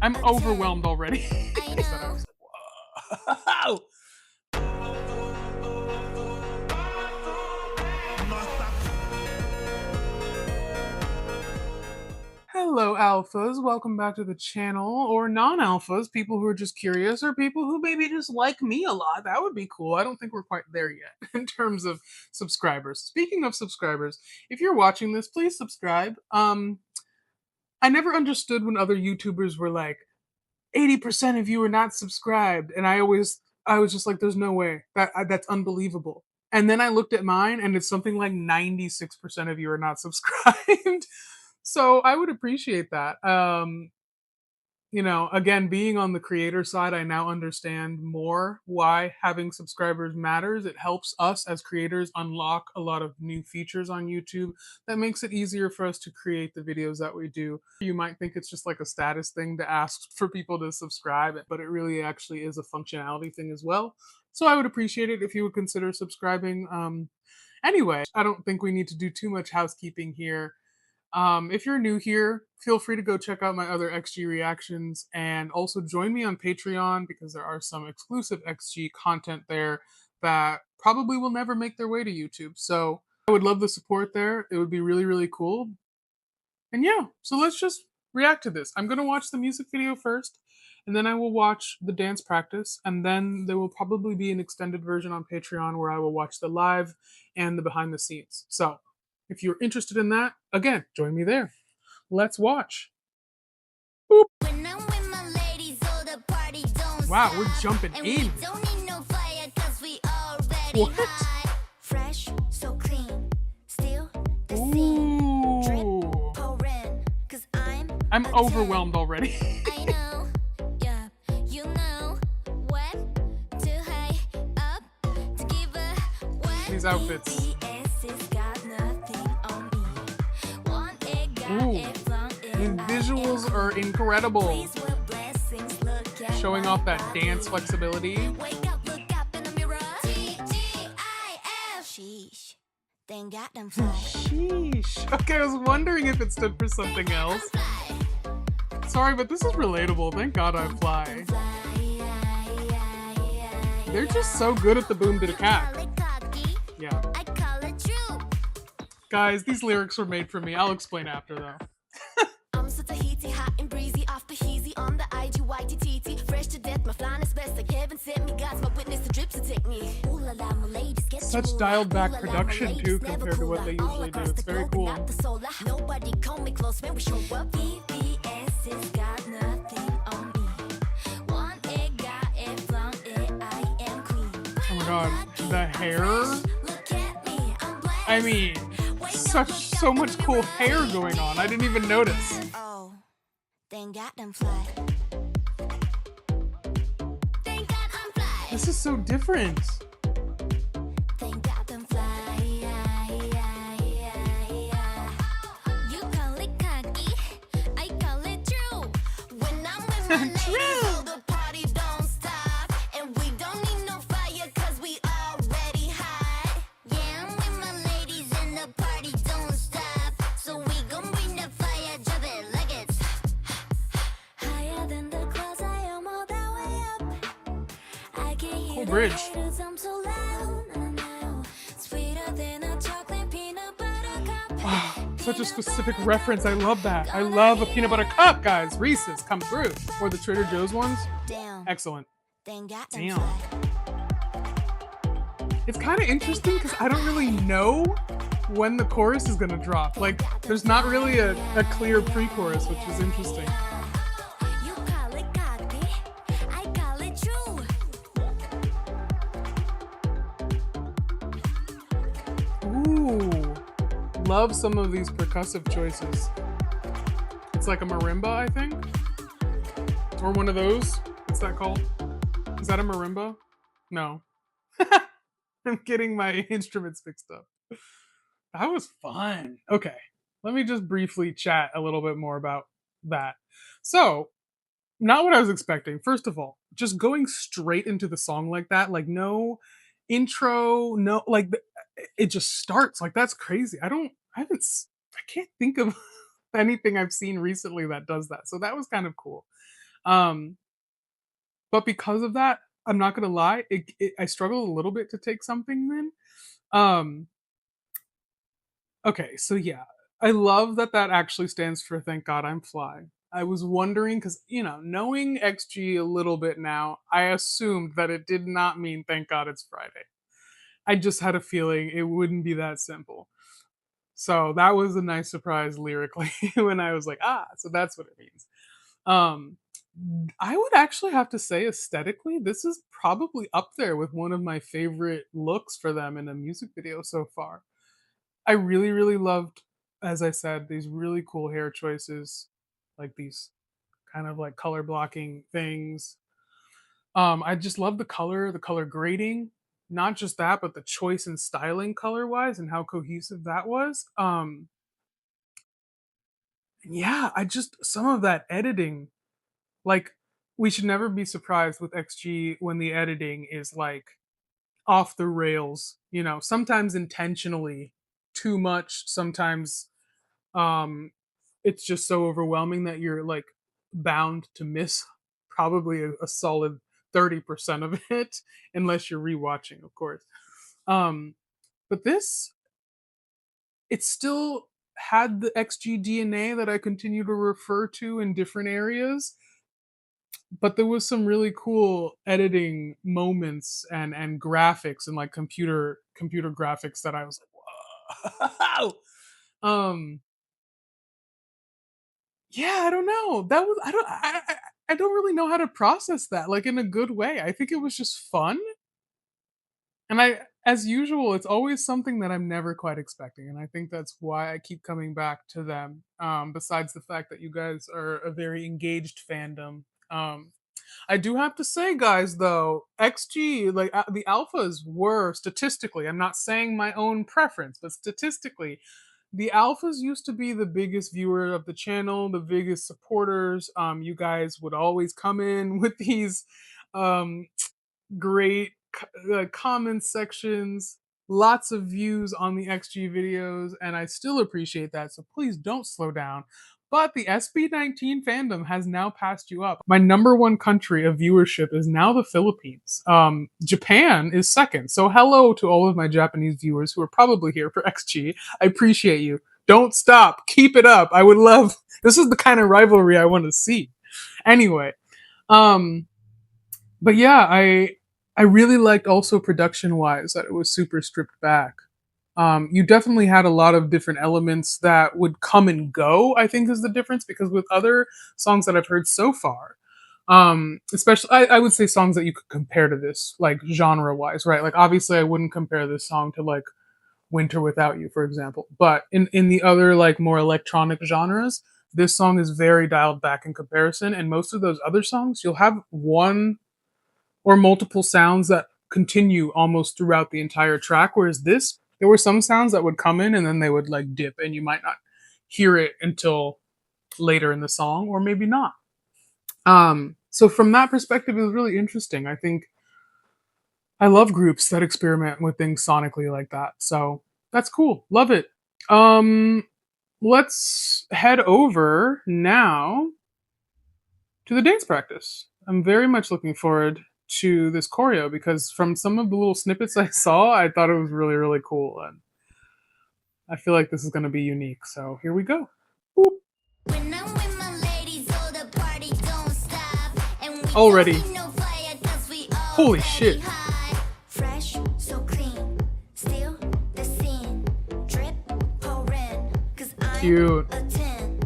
I'm overwhelmed already. I I said I know. was like, whoa. Hello, alphas. Welcome back to the channel, or non-alphas, people who are just curious, or people who maybe just like me a lot. That would be cool. I don't think we're quite there yet in terms of subscribers. Speaking of subscribers, if you're watching this, please subscribe. I never understood when other YouTubers were like, 80% of you are not subscribed, and I was just like, there's no way. That's unbelievable. And then I looked at mine, and it's something like 96% of you are not subscribed. So I would appreciate that. Again, being on the creator side, I now understand more why having subscribers matters. It helps us as creators unlock a lot of new features on YouTube that makes it easier for us to create the videos that we do. You might think it's just like a status thing to ask for people to subscribe, but it really actually is a functionality thing as well. So I would appreciate it if you would consider subscribing. Anyway, I don't think we need to do too much housekeeping here. If you're new here, feel free to go check out my other XG reactions and also join me on Patreon because there are some exclusive XG content there that probably will never make their way to YouTube. So I would love the support there. It would be really, really cool. And yeah, so let's just react to this. I'm going to watch the music video first, and then I will watch the dance practice, and then there will probably be an extended version on Patreon where I will watch the live and the behind the scenes. So if you're interested in that, again, join me there. Let's watch. Boop. When I'm with my ladies, all the party don't Wow, we're stop. jumping And we in. don't need no fire, cause we already What? hot. Fresh, so clean, still the same. Drip, Ooh. pouring, cause I'm a 10. overwhelmed already. I know, yeah, you know what to high up to give a what. These outfits. BTS has got nothing on me. Want it, got Ooh. it, flaunt it, These visuals are incredible. Please with blessings, look at Showing my off that body. dance flexibility. Wake up, look up in the mirror. TGIF. Sheesh. Then got them fly. Sheesh. Okay, I was wondering if it stood for something else. Fly. Sorry, but this is relatable. Thank God I fly. They're just so good at the boom to the I cat. call it cocky, Yeah. I call it true. Guys, these lyrics were made for me. I'll explain after though. I'm such a heaty, hot and breezy, off the heezy on the IGYTTT. Fresh to death, my flying is best. Like heaven sent me, God's my witness, the drips to take me. Ooh la la, my ladies, get Such your dialed back ooh la la, my production ladies, too never compared to what they cooler. All usually do. across It's the very globe, cool. got the solar. Nobody call me close when we show up. BBS has got nothing on me. Want it, got it, flaunt it, I am queen. Oh my god, the hair. Look at me, I'm blessed. I mean, so much cool hair going on. I didn't even notice. Oh, then got them fly. Then got them fly. This is so different. Then got them fly. You call it cocky, I call it true. When I'm with my ladies, True. all the party don't stop. And we don't need no fire, cause we already hot. Yeah, I'm with my ladies and the party don't stop. So we gon' bring the fire, drop it like it's higher than the clouds. I am all that way up. I can hear Cool the bridge. haters, I'm so loud. Now, sweeter than a chocolate peanut butter cup. Such a specific reference. I love that. I love a peanut butter cup, guys. Reese's come through. Or the Trader Joe's ones. Damn, Excellent. then got them Damn. fly. It's kind of interesting because I don't really know when the chorus is going to drop. Like, there's not really a clear pre-chorus, which is interesting. You call it cocky, I call it true. Ooh. Love some of these percussive choices. It's like a marimba, I think. Or one of those. What's that called? Is that a marimba? No. I'm getting my instruments mixed up. That was fun. Okay. Let me just briefly chat a little bit more about that. So, not what I was expecting. First of all, just going straight into the song like that, like no intro, no like it just starts. Like that's crazy. I can't think of anything I've seen recently that does that. So that was kind of cool. Um, but because of that, I'm not gonna lie, I struggled a little bit to take something then. Um, okay, so yeah, I love that that actually stands for "Thank God I'm Fly." I was wondering because knowing XG a little bit now, I assumed that it did not mean "Thank God it's Friday." I just had a feeling it wouldn't be that simple. So that was a nice surprise lyrically when I was like, so that's what it means. Um, I would actually have to say aesthetically, this is probably up there with one of my favorite looks for them in a music video so far. I really, really loved, as I said, these really cool hair choices, like these kind of like color blocking things. I just love the color grading. Not just that, but the choice and styling color wise and how cohesive that was. Yeah, I just some of that editing, like we should never be surprised with XG when the editing is like off the rails, sometimes intentionally too much, sometimes um it's just so overwhelming that you're like bound to miss probably a solid 30% of it unless you're rewatching, of course. Um but this it still had the XG DNA that I continue to refer to in different areas, but there was some really cool editing moments and graphics and like computer graphics that I was like, whoa. um yeah, I don't know. That was I don't really know how to process that like in a good way. I think it was just fun. And I as usual, it's always something that I'm never quite expecting. And I think that's why I keep coming back to them. Besides the fact that you guys are a very engaged fandom. I do have to say, guys, though, XG, like the alphas were statistically, I'm not saying my own preference, but statistically, the alphas used to be the biggest viewer of the channel, the biggest supporters. You guys would always come in with these um, great comment sections, lots of views on the XG videos, and I still appreciate that. So please don't slow down. But the SB19 fandom has now passed you up. My number one country of viewership is now the Philippines. Japan is second. So hello to all of my Japanese viewers who are probably here for XG. I appreciate you. Don't stop. Keep it up. I would love. This is the kind of rivalry I want to see. Anyway, um, but yeah, I really liked also production wise that it was super stripped back. You definitely had a lot of different elements that would come and go. I think is the difference because with other songs that I've heard so far, especially I would say songs that you could compare to this, like genre wise, right? Like obviously I wouldn't compare this song to like Winter Without You, for example. But in the other like more electronic genres, this song is very dialed back in comparison. And most of those other songs, you'll have one or multiple sounds that continue almost throughout the entire track. Whereas this, there were some sounds that would come in and then they would like dip, and you might not hear it until later in the song, or maybe not. So from that perspective, it was really interesting. I think I love groups that experiment with things sonically like that. So that's cool. Love it. Um, let's head over now to the dance practice. I'm very much looking forward to this choreo because from some of the little snippets I saw, I thought it was really, really cool. And I feel like this is going to be unique. So here we go. Boop. When I'm with my ladies, oh, the party don't stop. And we Already. don't need no fire, 'cause we Holy already shit. hot. Fresh, so clean, still the scene. Drip, pour in, 'cause I'm Cute. a 10.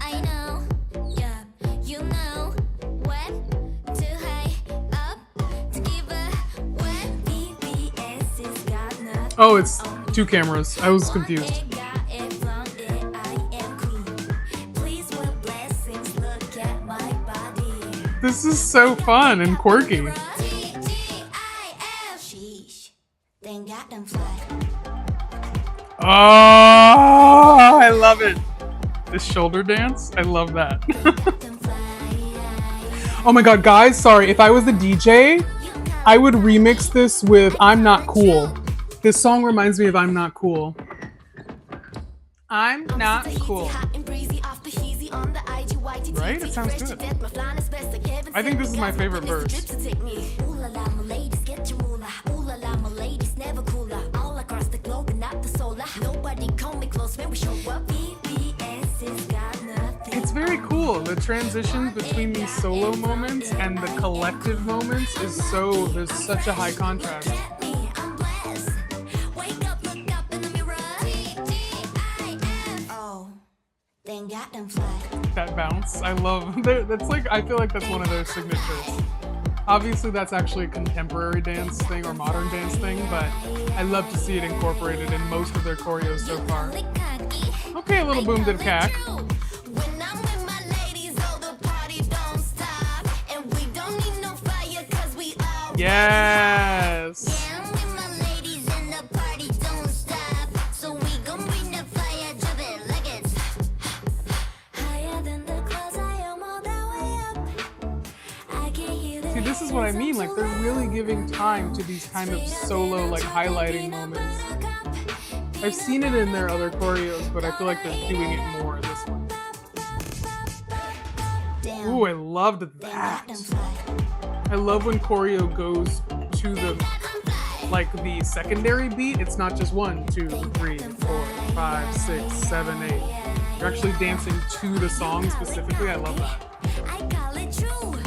I know, yeah, you know what to high up to give a what BBS is got nothing. Oh, it's two cameras. I was confused. This is so fun and quirky. Oh, I love it. This shoulder dance, I love that. Oh my god, guys, sorry. If I was the DJ, I would remix this with I'm Not Cool. This song reminds me of I'm Not Cool. I'm not cool. Right? It sounds good. I think this is my favorite verse. Ooh la la, my ladies, get your moolah. Ooh la la, my ladies, never cooler. All across the globe and not the solar. Nobody come me close when we show up. BBS has got nothing. It's very cool. The transitions between these solo moments and the collective moments is so, there's such a high contrast. I'm blessed. Wake up, look up in the mirror. TGIF. Oh, thank God I'm fly. That bounce, I love. That's like, I feel like that's one of their signatures. Obviously, that's actually a contemporary dance thing or modern dance thing, but I love to see it incorporated in most of their choreos so far. Okay, a little boom to the cack. When I'm with my ladies, oh, the party don't stop. And we don't need no fire, cause we all Yes. yeah, I'm with my ladies and the party don't stop. So we gon' bring the fire, drop it like it's higher than the clouds. I am all the way up. I can hear the See, this is what I mean. Like, they're really giving time to these kind of solo, like, highlighting moments. I've seen it in their other choreos, but I feel like they're doing it more in this one. damn. Ooh, I loved Thank God that. I'm fly. I love when choreo goes to the, like, the secondary beat. It's not just 1, 2, 3, 4, 5, 6, 7, 8. You're actually dancing to the song specifically. I love that. I call it true.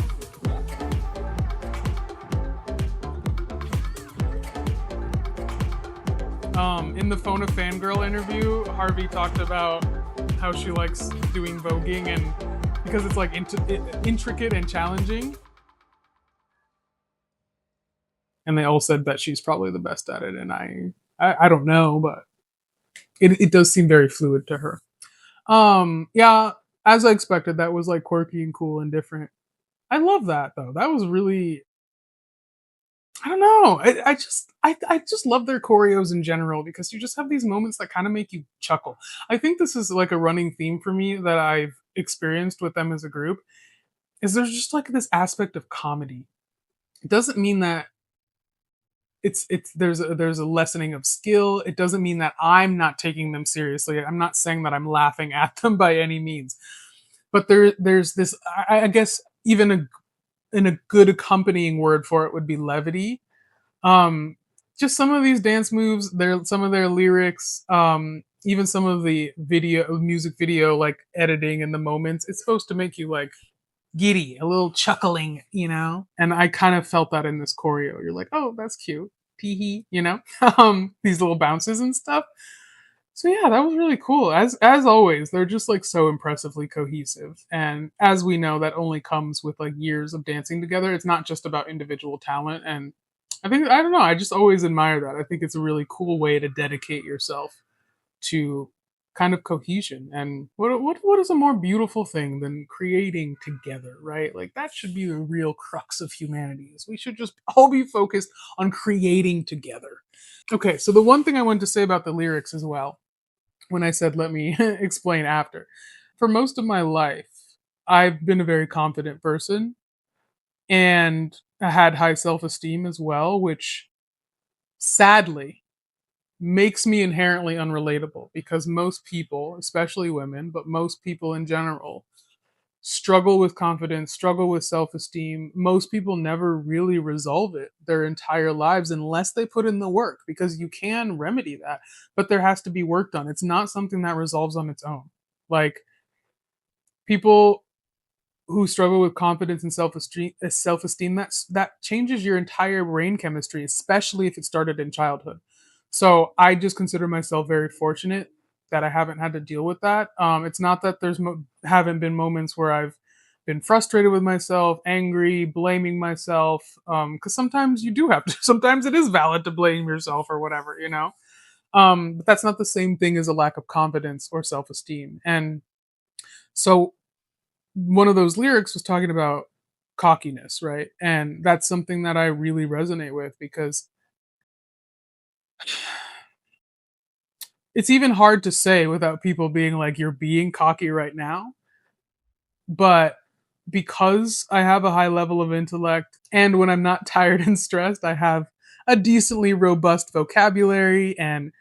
In the Phone a Fangirl interview, Harvey talked about how she likes doing voguing and because it's like intricate and challenging. And they all said that she's probably the best at it. And I don't know, but it does seem very fluid to her. Yeah, as I expected, that was like quirky and cool and different. I love that though. That was really, I don't know. I just love their choreos in general because you just have these moments that kind of make you chuckle. I think this is like a running theme for me that I've experienced with them as a group. Is there's just like this aspect of comedy. It doesn't mean that it's there's a lessening of skill. It doesn't mean that I'm not taking them seriously. I'm not saying that I'm laughing at them by any means. But there's this. I guess even in a good accompanying word for it would be levity. Um, just some of these dance moves, some of their lyrics, even some of the music video like editing and the moments. It's supposed to make you like giddy, a little chuckling, you know. And I kind of felt that in this choreo. You're like, oh, that's cute, tee you know. These little bounces and stuff. So yeah, that was really cool. As always, they're just like so impressively cohesive. And as we know, that only comes with like years of dancing together. It's not just about individual talent. And I don't know, I just always admire that. I think it's a really cool way to dedicate yourself to kind of cohesion. And what is a more beautiful thing than creating together, right? Like that should be the real crux of humanity. Is we should just all be focused on creating together. Okay, so the one thing I wanted to say about the lyrics as well when I said let me explain after. For most of my life, I've been a very confident person and I had high self esteem as well, which sadly makes me inherently unrelatable because most people, especially women, but most people in general, struggle with confidence, struggle with self esteem. Most people never really resolve it their entire lives unless they put in the work because you can remedy that, but there has to be work done. It's not something that resolves on its own. Like people who struggle with confidence and self esteem that changes your entire brain chemistry, especially if it started in childhood. So I just consider myself very fortunate that I haven't had to deal with that. It's not that haven't been moments where I've been frustrated with myself, angry, blaming myself, because sometimes you do have to. Sometimes it is valid to blame yourself or whatever, you know. But that's not the same thing as a lack of confidence or self-esteem. And so one of those lyrics was talking about cockiness, right? And that's something that I really resonate with because it's even hard to say without people being like, you're being cocky right now. But because I have a high level of intellect and when I'm not tired and stressed, I have a decently robust vocabulary and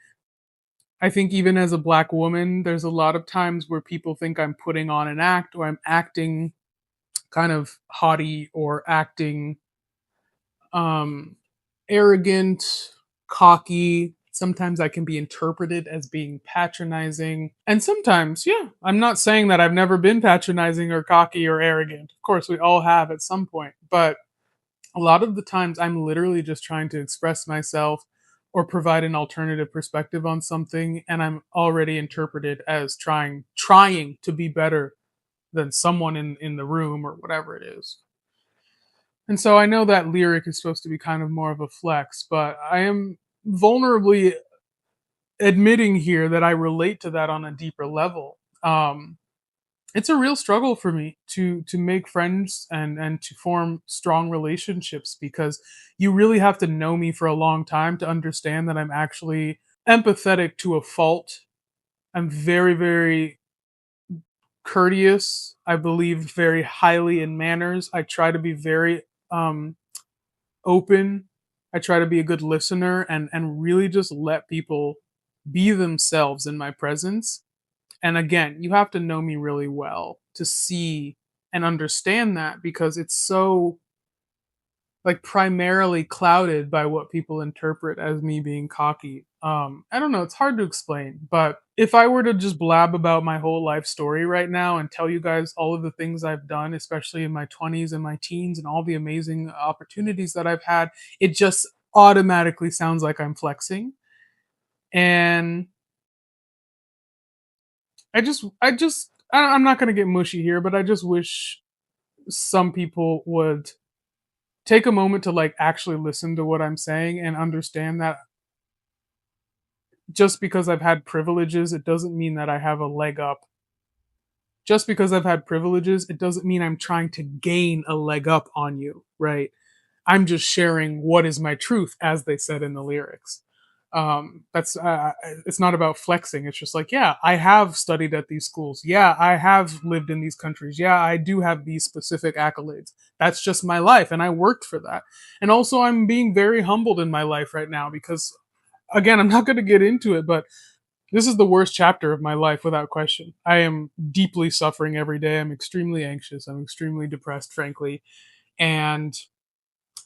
I think even as a black woman, there's a lot of times where people think I'm putting on an act or I'm acting kind of haughty or acting um arrogant, cocky. Sometimes I can be interpreted as being patronizing. And sometimes, yeah, I'm not saying that I've never been patronizing or cocky or arrogant. Of course, we all have at some point. But a lot of the times, I'm literally just trying to express myself or provide an alternative perspective on something, and I'm already interpreted as trying to be better than someone in the room or whatever it is. And so I know that lyric is supposed to be kind of more of a flex, but I am vulnerably admitting here that I relate to that on a deeper level. It's a real struggle for me to make friends and to form strong relationships because you really have to know me for a long time to understand that I'm actually empathetic to a fault. I'm very, very courteous. I believe very highly in manners. I try to be very um open. I try to be a good listener and really just let people be themselves in my presence. And again, you have to know me really well to see and understand that because it's so like primarily clouded by what people interpret as me being cocky. I don't know, it's hard to explain, but if I were to just blab about my whole life story right now and tell you guys all of the things I've done, especially in my 20s and my teens and all the amazing opportunities that I've had, it just automatically sounds like I'm flexing. And I'm not going to get mushy here, but I just wish some people would take a moment to like actually listen to what I'm saying and understand that just because I've had privileges, it doesn't mean that I have a leg up. Just because I've had privileges, it doesn't mean I'm trying to gain a leg up on you, right? I'm just sharing what is my truth, as they said in the lyrics. That's it's not about flexing. It's just like, yeah, I have studied at these schools. Yeah, I have lived in these countries. Yeah, I do have these specific accolades. That's just my life, and I worked for that. And also, I'm being very humbled in my life right now because, again, I'm not going to get into it, but this is the worst chapter of my life without question. I am deeply suffering every day. I'm extremely anxious. I'm extremely depressed, frankly, and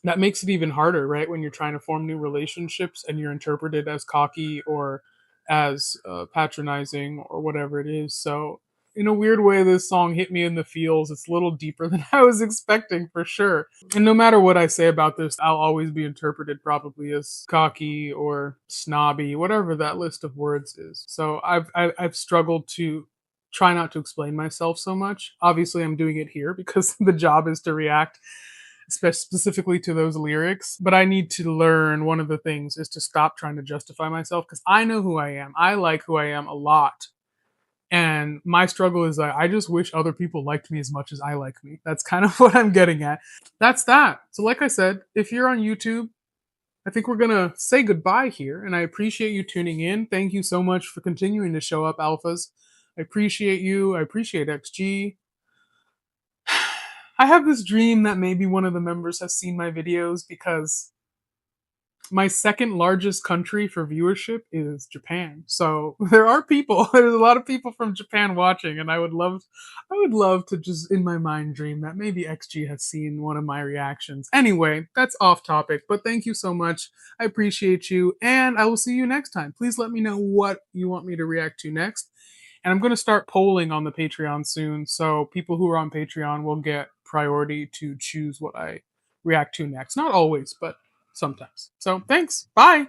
that makes it even harder, right? When you're trying to form new relationships and you're interpreted as cocky or as patronizing or whatever it is. So, in a weird way, this song hit me in the feels. It's a little deeper than I was expecting for sure. And no matter what I say about this, I'll always be interpreted probably as cocky or snobby, whatever that list of words is. So I've struggled to try not to explain myself so much. Obviously, I'm doing it here because the job is to react specifically to those lyrics. But I need to learn one of the things is to stop trying to justify myself because I know who I am. I like who I am a lot. And my struggle is that I just wish other people liked me as much as I like me. That's kind of what I'm getting at. That's that. So, like I said, if you're on YouTube, I think we're going to say goodbye here. And I appreciate you tuning in. Thank you so much for continuing to show up, Alphas. I appreciate you. I appreciate XG. I have this dream that maybe one of the members has seen my videos because my second largest country for viewership is Japan. So there are people, there's a lot of people from Japan watching, and I would love to just in my mind dream that maybe XG has seen one of my reactions. Anyway, that's off topic, but thank you so much. I appreciate you, and I will see you next time. Please let me know what you want me to react to next. And I'm going to start polling on the Patreon soon, so people who are on Patreon will get priority to choose what I react to next. Not always, but sometimes. So thanks. Bye.